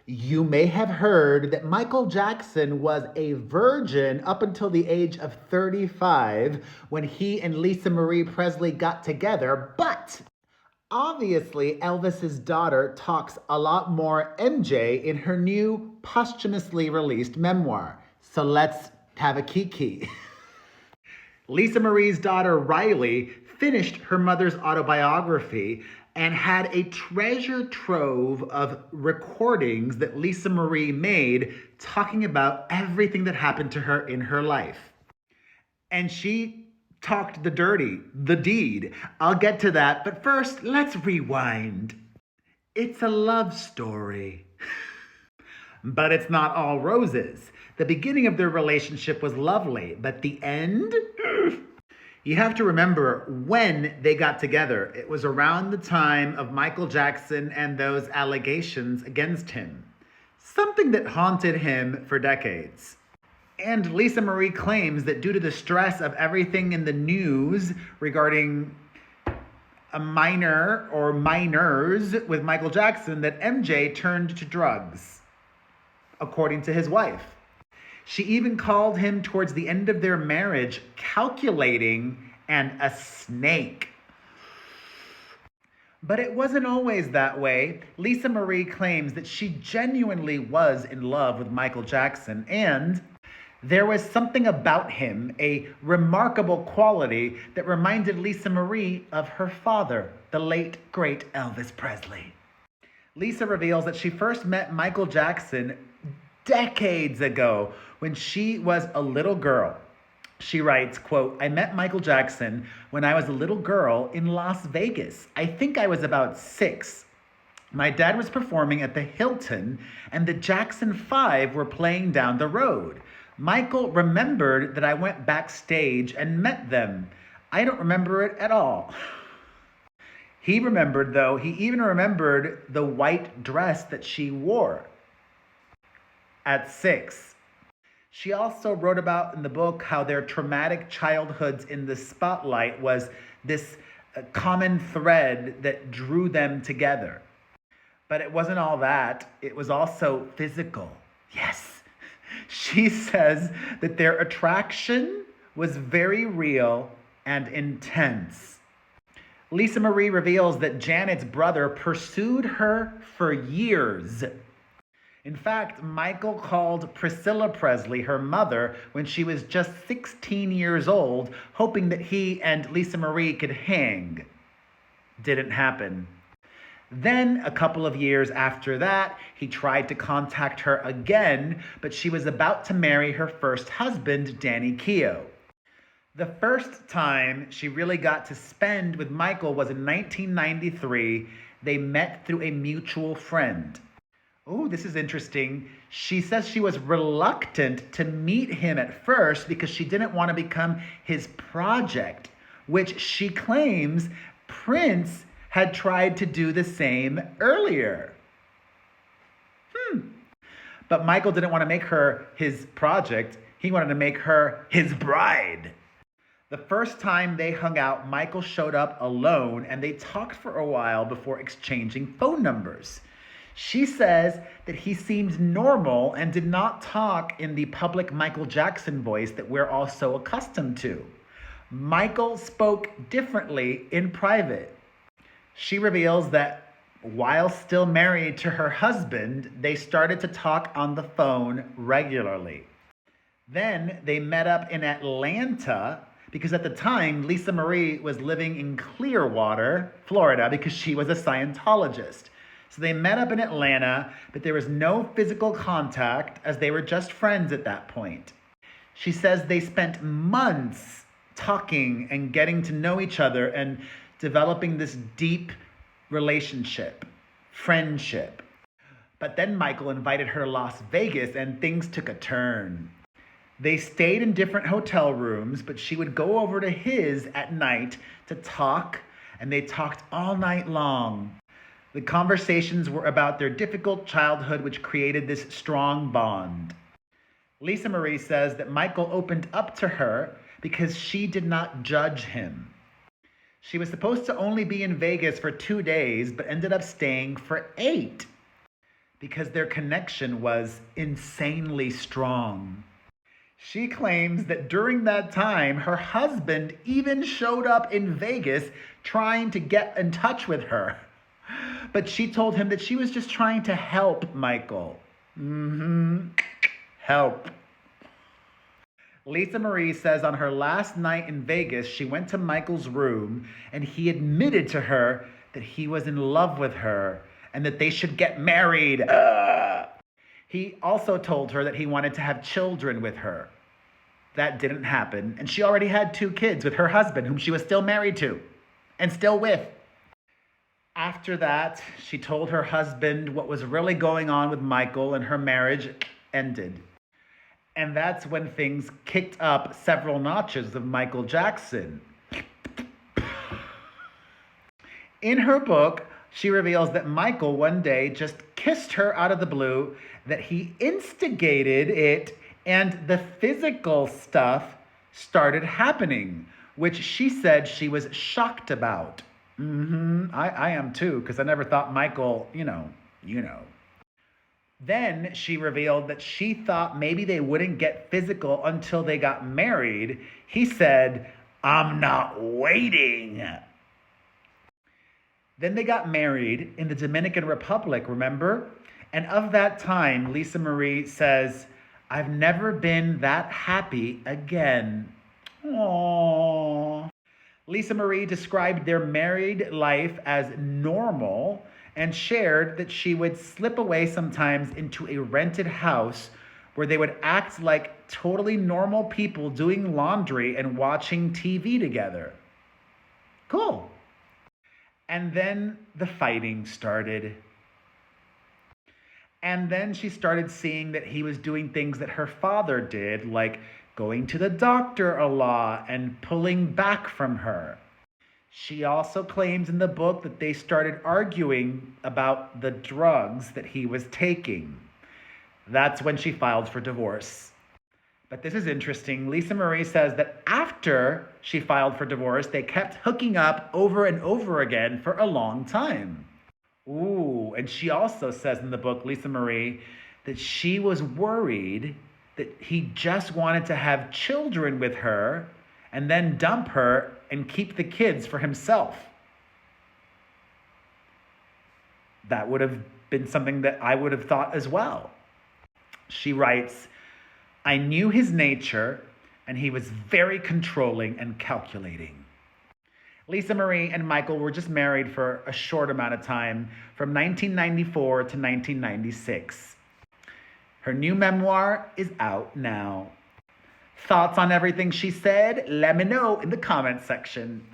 You may have heard that Michael Jackson was a virgin up until the age of 35 when he and Lisa Marie Presley got together, but obviously Elvis's daughter talks a lot more MJ in her new posthumously released memoir. So let's have a kiki. Lisa Marie's daughter Riley finished her mother's autobiography and had a treasure trove of recordings that Lisa Marie made talking about everything that happened to her in her life. And she talked the dirty, the deed. I'll get to that, but first, let's rewind. It's a love story. But it's not all roses. The beginning of their relationship was lovely, but the end? You have to remember when they got together. It was around the time of Michael Jackson and those allegations against him. Something that haunted him for decades. And Lisa Marie claims that due to the stress of everything in the news regarding a minor or minors with Michael Jackson, that MJ turned to drugs, according to his wife. She even called him towards the end of their marriage calculating and a snake. But it wasn't always that way. Lisa Marie claims that she genuinely was in love with Michael Jackson, and there was something about him, a remarkable quality that reminded Lisa Marie of her father, the late, great Elvis Presley. Lisa reveals that she first met Michael Jackson decades ago when she was a little girl. She writes, quote, "I met Michael Jackson when I was a little girl in Las Vegas. I think I was about 6. My dad was performing at the Hilton and the Jackson 5 were playing down the road. Michael remembered that I went backstage and met them. I don't remember it at all." He remembered, though. He even remembered the white dress that she wore at 6. She also wrote about in the book how their traumatic childhoods in the spotlight was this common thread that drew them together. But it wasn't all that. It was also physical. Yes. She says that their attraction was very real and intense. Lisa Marie reveals that Janet's brother pursued her for years. In fact, Michael called Priscilla Presley, her mother, when she was just 16 years old, hoping that he and Lisa Marie could hang. Didn't happen. Then, a couple of years after that, he tried to contact her again, but she was about to marry her first husband, Danny Keough. The first time she really got to spend with Michael was in 1993. They met through a mutual friend. Oh, this is interesting. She says she was reluctant to meet him at first because she didn't want to become his project, which she claims Prince had tried to do the same earlier. But Michael didn't want to make her his project. He wanted to make her his bride. The first time they hung out, Michael showed up alone and they talked for a while before exchanging phone numbers. She says that he seemed normal and did not talk in the public Michael Jackson voice that we're all so accustomed to. Michael spoke differently in private. She reveals that while still married to her husband, they started to talk on the phone regularly. Then they met up in Atlanta because at the time, Lisa Marie was living in Clearwater, Florida, because she was a Scientologist. So they met up in Atlanta, but there was no physical contact as they were just friends at that point. She says they spent months talking and getting to know each other and developing this deep relationship, friendship. But then Michael invited her to Las Vegas and things took a turn. They stayed in different hotel rooms, but she would go over to his at night to talk, and they talked all night long. The conversations were about their difficult childhood, which created this strong bond. Lisa Marie says that Michael opened up to her because she did not judge him. She was supposed to only be in Vegas for 2 days, but ended up staying for 8 because their connection was insanely strong. She claims that during that time, her husband even showed up in Vegas trying to get in touch with her. But she told him that she was just trying to help Michael. Help. Lisa Marie says on her last night in Vegas, she went to Michael's room and he admitted to her that he was in love with her and that they should get married. He also told her that he wanted to have children with her. That didn't happen, and she already had 2 kids with her husband, whom she was still married to and still with. After that, she told her husband what was really going on with Michael, and her marriage ended. And that's when things kicked up several notches of Michael Jackson. In her book, she reveals that Michael one day just kissed her out of the blue, that he instigated it, and the physical stuff started happening, which she said she was shocked about. I am too, because I never thought Michael, you know. Then she revealed that she thought maybe they wouldn't get physical until they got married. He said, "I'm not waiting." Then they got married in the Dominican Republic, remember? And of that time, Lisa Marie says, "I've never been that happy again." Aww. Lisa Marie described their married life as normal and shared that she would slip away sometimes into a rented house where they would act like totally normal people doing laundry and watching TV together. Cool. And then the fighting started. And then she started seeing that he was doing things that her father did, like going to the doctor a lot and pulling back from her. She also claims in the book that they started arguing about the drugs that he was taking. That's when she filed for divorce. But this is interesting. Lisa Marie says that after she filed for divorce, they kept hooking up over and over again for a long time. Ooh, and she also says in the book, Lisa Marie, that she was worried that he just wanted to have children with her and then dump her and keep the kids for himself. That would have been something that I would have thought as well. She writes, "I knew his nature, and he was very controlling and calculating." Lisa Marie and Michael were just married for a short amount of time, from 1994 to 1996. Her new memoir is out now. Thoughts on everything she said? Let me know in the comments section.